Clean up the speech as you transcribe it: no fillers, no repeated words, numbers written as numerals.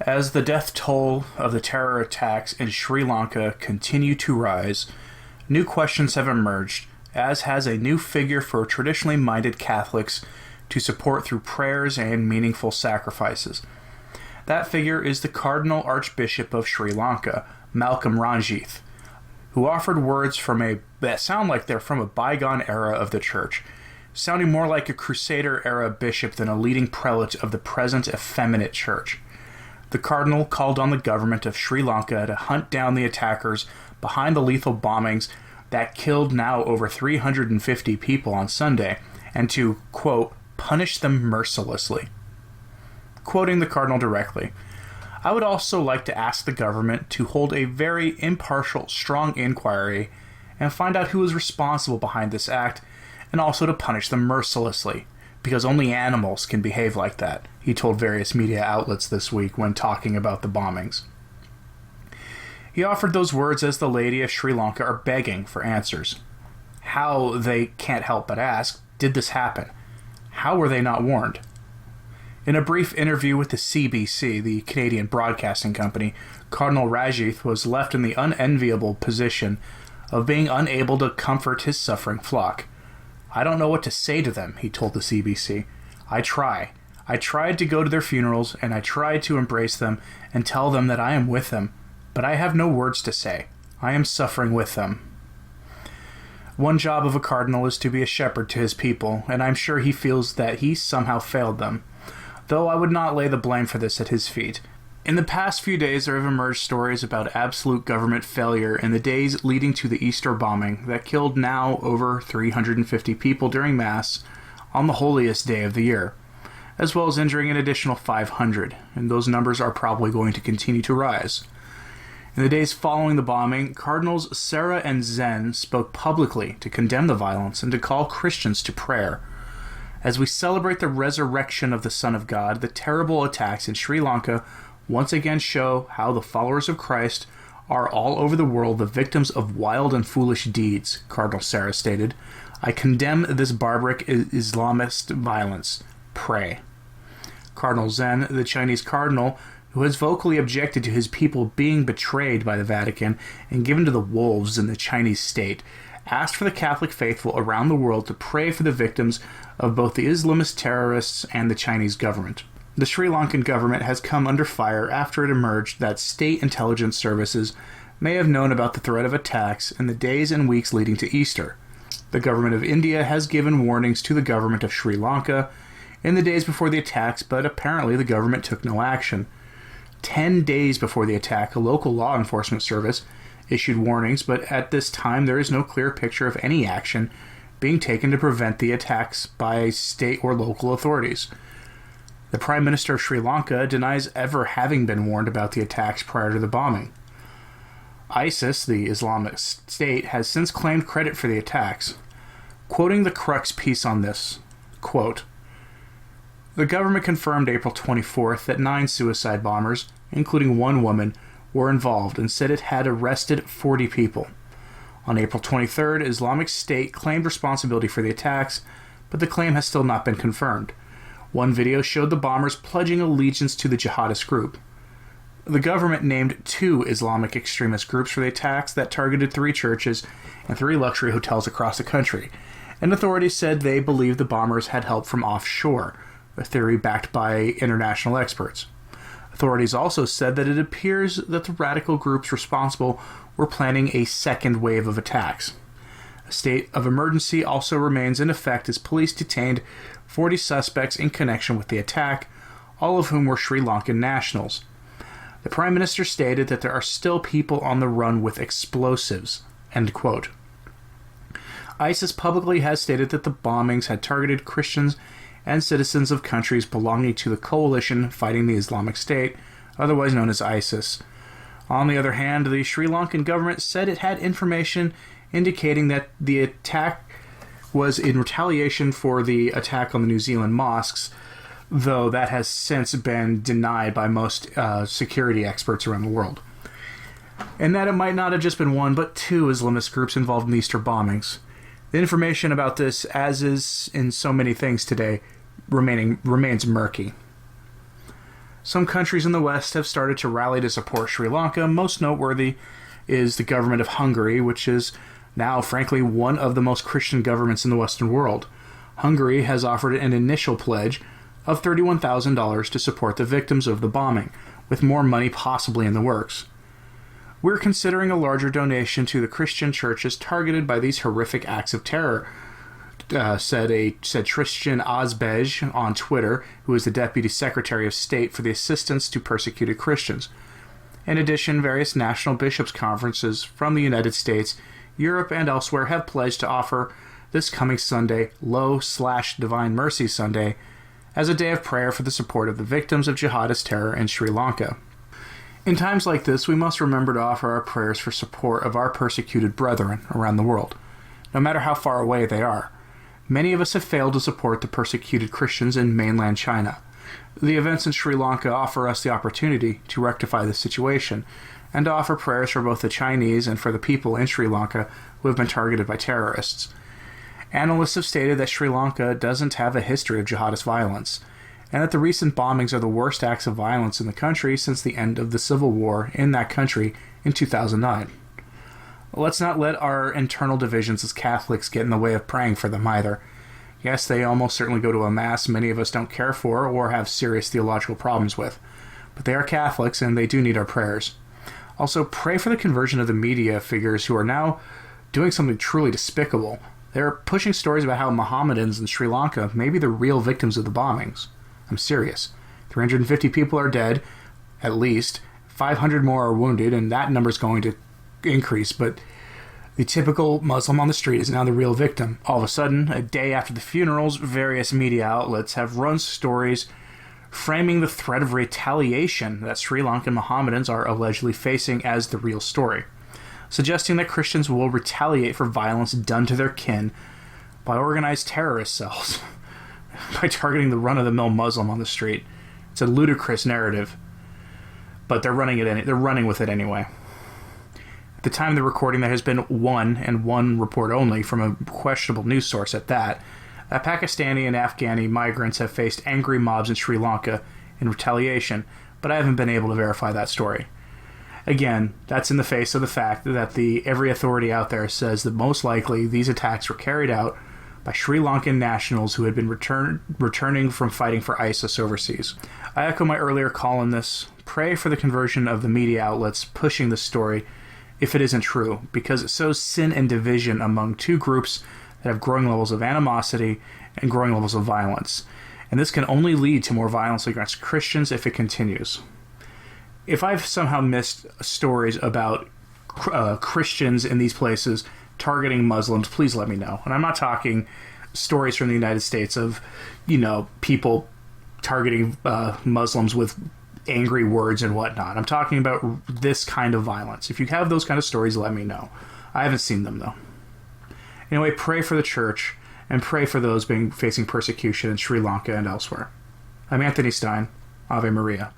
As the death toll of the terror attacks in Sri Lanka continue to rise, new questions have emerged, as has a new figure for traditionally minded Catholics to support through prayers and meaningful sacrifices. That figure is the Cardinal Archbishop of Sri Lanka, Malcolm Rajith, who offered words that sound like they're from a bygone era of the Church, sounding more like a Crusader-era bishop than a leading prelate of the present effeminate Church. The Cardinal called on the government of Sri Lanka to hunt down the attackers behind the lethal bombings that killed now over 350 people on Sunday, and to, quote, punish them mercilessly. Quoting the Cardinal directly, I would also like to ask the government to hold a very impartial, strong inquiry and find out who is responsible behind this act, and also to punish them mercilessly, because only animals can behave like that, he told various media outlets this week when talking about the bombings. He offered those words as the Lady of Sri Lanka are begging for answers. How, they can't help but ask, did this happen? How were they not warned? In a brief interview with the CBC, the Canadian Broadcasting Company, Cardinal Rajith was left in the unenviable position of being unable to comfort his suffering flock. I don't know what to say to them, he told the CBC. I tried to go to their funerals, and I tried to embrace them and tell them that I am with them, but I have no words to say. I am suffering with them. One job of a cardinal is to be a shepherd to his people, and I'm sure he feels that he somehow failed them, though I would not lay the blame for this at his feet. In the past few days, there have emerged stories about absolute government failure in the days leading to the Easter bombing that killed now over 350 people during Mass on the holiest day of the year, as well as injuring an additional 500, and those numbers are probably going to continue to rise. In the days following the bombing, Cardinals Sarah and Zen spoke publicly to condemn the violence and to call Christians to prayer. As we celebrate the resurrection of the Son of God, the terrible attacks in Sri Lanka once again show how the followers of Christ are all over the world the victims of wild and foolish deeds, Cardinal Sarah stated. I condemn this barbaric Islamist violence. Pray. Cardinal Zen, the Chinese cardinal, who has vocally objected to his people being betrayed by the Vatican and given to the wolves in the Chinese state, asked for the Catholic faithful around the world to pray for the victims of both the Islamist terrorists and the Chinese government. The Sri Lankan government has come under fire after it emerged that state intelligence services may have known about the threat of attacks in the days and weeks leading to Easter. The government of India has given warnings to the government of Sri Lanka in the days before the attacks, but apparently the government took no action. 10 days before the attack, a local law enforcement service issued warnings, but at this time there is no clear picture of any action being taken to prevent the attacks by state or local authorities. The Prime Minister of Sri Lanka denies ever having been warned about the attacks prior to the bombing. ISIS, the Islamic State, has since claimed credit for the attacks. Quoting the Crux piece on this, quote, the government confirmed April 24th that 9 suicide bombers, including one woman, were involved and said it had arrested 40 people. On April 23rd, Islamic State claimed responsibility for the attacks, but the claim has still not been confirmed. One video showed the bombers pledging allegiance to the jihadist group. The government named 2 Islamic extremist groups for the attacks that targeted 3 churches and 3 luxury hotels across the country, and authorities said they believed the bombers had help from offshore, a theory backed by international experts. Authorities also said that it appears that the radical groups responsible were planning a second wave of attacks. A state of emergency also remains in effect as police detained 40 suspects in connection with the attack, all of whom were Sri Lankan nationals. The Prime Minister stated that there are still people on the run with explosives, end quote. ISIS publicly has stated that the bombings had targeted Christians and citizens of countries belonging to the coalition fighting the Islamic State, otherwise known as ISIS. On the other hand, the Sri Lankan government said it had information indicating that the attack was in retaliation for the attack on the New Zealand mosques, though that has since been denied by most security experts around the world. And that it might not have just been 1, but 2 Islamist groups involved in the Easter bombings. The information about this, as is in so many things today, remains murky. Some countries in the West have started to rally to support Sri Lanka. Most noteworthy is the government of Hungary, which is now, frankly, one of the most Christian governments in the Western world. Hungary has offered an initial pledge of $31,000 to support the victims of the bombing, with more money possibly in the works. We're considering a larger donation to the Christian churches targeted by these horrific acts of terror, said Tristan Ozbej on Twitter, who is the Deputy Secretary of State for the Assistance to Persecuted Christians. In addition, various national bishops' conferences from the United States, Europe, and elsewhere have pledged to offer this coming Sunday, Low/Divine Mercy Sunday, as a day of prayer for the support of the victims of jihadist terror in Sri Lanka. In times like this, we must remember to offer our prayers for support of our persecuted brethren around the world, no matter how far away they are. Many of us have failed to support the persecuted Christians in mainland China. The events in Sri Lanka offer us the opportunity to rectify the situation and to offer prayers for both the Chinese and for the people in Sri Lanka who have been targeted by terrorists. Analysts have stated that Sri Lanka doesn't have a history of jihadist violence, and that the recent bombings are the worst acts of violence in the country since the end of the civil war in that country in 2009. Let's not let our internal divisions as Catholics get in the way of praying for them either. Yes, they almost certainly go to a mass many of us don't care for or have serious theological problems with, but they are Catholics and they do need our prayers. Also, pray for the conversion of the media figures who are now doing something truly despicable. They're pushing stories about how Mohammedans in Sri Lanka may be the real victims of the bombings. I'm serious. 350 people are dead, at least. 500 more are wounded, and that number's going to increase, but the typical Muslim on the street is now the real victim. All of a sudden, a day after the funerals, various media outlets have run stories framing the threat of retaliation that Sri Lankan Mohammedans are allegedly facing as the real story, suggesting that Christians will retaliate for violence done to their kin by organized terrorist cells by targeting the run-of-the-mill Muslim on the street. It's a ludicrous narrative, but they're running with it anyway. At the time of the recording, there has been one report only from a questionable news source at that Pakistani and Afghani migrants have faced angry mobs in Sri Lanka in retaliation, but I haven't been able to verify that story. Again, that's in the face of the fact that every authority out there says that most likely these attacks were carried out by Sri Lankan nationals who had been returning from fighting for ISIS overseas. I echo my earlier call on this. Pray for the conversion of the media outlets pushing this story, if it isn't true, because it sows sin and division among two groups that have growing levels of animosity and growing levels of violence. And this can only lead to more violence against Christians if it continues. If I've somehow missed stories about Christians in these places targeting Muslims, please let me know. And I'm not talking stories from the United States of, people targeting Muslims with angry words and whatnot. I'm talking about this kind of violence. If you have those kind of stories, let me know. I haven't seen them, though. Anyway, pray for the church and pray for those facing persecution in Sri Lanka and elsewhere. I'm Anthony Stein. Ave Maria.